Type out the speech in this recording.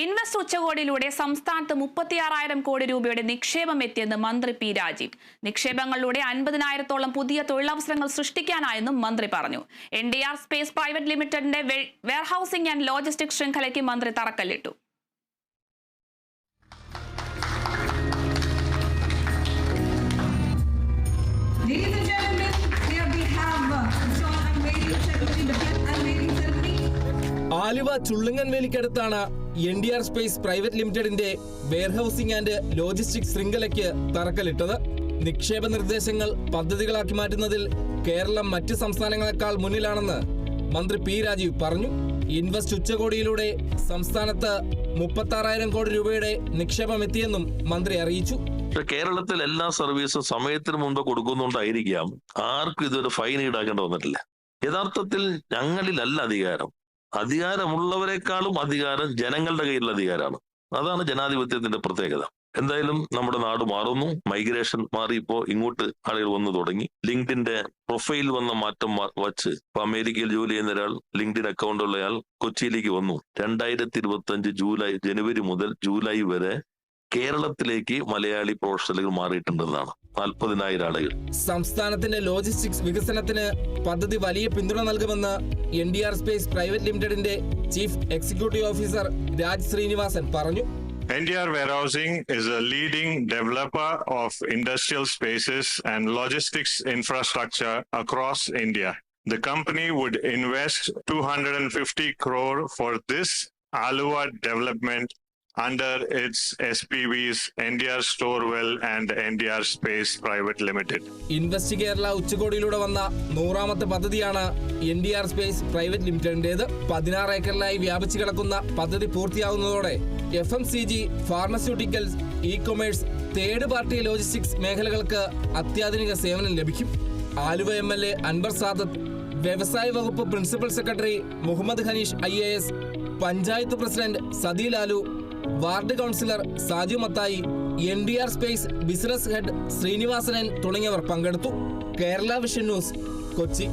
Invest ഉച്ചകോടിയിലൂടെ സംസ്ഥാനത്ത് 36,000 കോടി രൂപയുടെ നിക്ഷേപം എത്തിയെന്ന് മന്ത്രി പി രാജീവ്. നിക്ഷേപങ്ങളിലൂടെ 50,000-ഓളം പുതിയ തൊഴിലവസരങ്ങൾ സൃഷ്ടിക്കാനായെന്നും മന്ത്രി പറഞ്ഞു. NDR സ്പേസ് പ്രൈവറ്റ് ലിമിറ്റഡിന്റെ വെയർഹൌസിംഗ് ആൻഡ് ലോജിസ്റ്റിക്സ് ശൃംഖലയ്ക്ക് മന്ത്രി തറക്കല്ലിട്ടു. ആലുവ ചുള്ളുങ്ങൻവേലിക്കടുത്താണ് NDR സ്പേസ് പ്രൈവറ്റ് ലിമിറ്റഡിന്റെ വെയർഹൌസിംഗ് ആൻഡ് ലോജിസ്റ്റിക്സ് ശൃംഖലയ്ക്ക് തറക്കല്ലിട്ടത്. നിക്ഷേപ നിർദ്ദേശങ്ങൾ പദ്ധതികളാക്കി മാറ്റുന്നതിൽ കേരളം മറ്റ് സംസ്ഥാനങ്ങളെക്കാൾ മുന്നിലാണെന്ന് മന്ത്രി പി രാജീവ് പറഞ്ഞു. ഇൻവെസ്റ്റ് ഉച്ചകോടിയിലൂടെ സംസ്ഥാനത്ത് 36,000 കോടി രൂപയുടെ നിക്ഷേപം എത്തിയെന്നും മന്ത്രി അറിയിച്ചു. കേരളത്തിൽ എല്ലാ സർവീസും സമയത്തിന് മുൻപ് കൊടുക്കുന്നുണ്ടായിരിക്കാം ആർക്കും ഇതൊരു ഫൈൻ ഈടാക്കേണ്ടി വന്നിട്ടില്ല. യഥാർത്ഥത്തിൽ ഞങ്ങളിലല്ല അധികാരം. അധികാരമുള്ളവരെക്കാളും അധികാരം ജനങ്ങളുടെ കയ്യിലുള്ള അധികാരമാണ്. അതാണ് ജനാധിപത്യത്തിന്റെ പ്രത്യേകത. എന്തായാലും നമ്മുടെ നാട് മാറുന്നു. മൈഗ്രേഷൻ മാറി ഇപ്പോ ഇങ്ങോട്ട് ആളുകൾ വന്നു തുടങ്ങി. ലിങ്ക്ഡിന്റെ പ്രൊഫൈൽ വന്ന മാറ്റം വച്ച് ഇപ്പൊ അമേരിക്കയിൽ ജോലി ചെയ്യുന്ന ഒരാൾ ലിങ്ക്ഡിൻ അക്കൗണ്ട് ഉള്ളയാൾ കൊച്ചിയിലേക്ക് വന്നു. 2025 ജനുവരി മുതൽ ജൂലൈ വരെ കേരളത്തിലേക്ക് മലയാളി പ്രൊഫഷണലുകൾ മാറിയിട്ടുണ്ടെന്നാണ്. 40,000 ആളുകൾ. സംസ്ഥാനത്തിന്റെ ലോജിസ്റ്റിക്സ് വികസനത്തിന് പദ്ധതി വലിയ പിന്തുണ നൽകുമെന്ന് NDR സ്പേസ് പ്രൈവറ്റ് ലിമിറ്റഡിന്റെ chief executive officer Raj Srinivasan പറഞ്ഞു. NDR Warehousing is a leading developer of industrial spaces and logistics infrastructure across India. The company would invest 250 crore for this Aluva development under its SPVs NDR Storewell and NDR Space Private Limited. Invest Kerala ഉച്ചകോടിയിലൂടെ വന്ന 100ാമത്തെ പദ്ധതിയാണ് NDR space private ലിമിറ്റഡിന്റേത്. 16 ഏക്കറിലായി വ്യാപിച്ചു കിടക്കുന്ന പദ്ധതി പൂർത്തിയാകുന്നതോടെ FMCG, pharmaceuticals, e-commerce, third party logistics മേഖലകൾക്ക് അത്യാധുനിക സേവനം ലഭിക്കും. ആലുവ MLA അൻവർ സാദത്ത്, വ്യവസായ വകുപ്പ് principal secretary Muhammad Haneesh IAS, panchayat president Sathi Lalu, ward councillor Saju Mathai, NDR space business head Sreenivasan തുടങ്ങിയവർ പങ്കെടുത്തു. Kerala vision news, Kochi.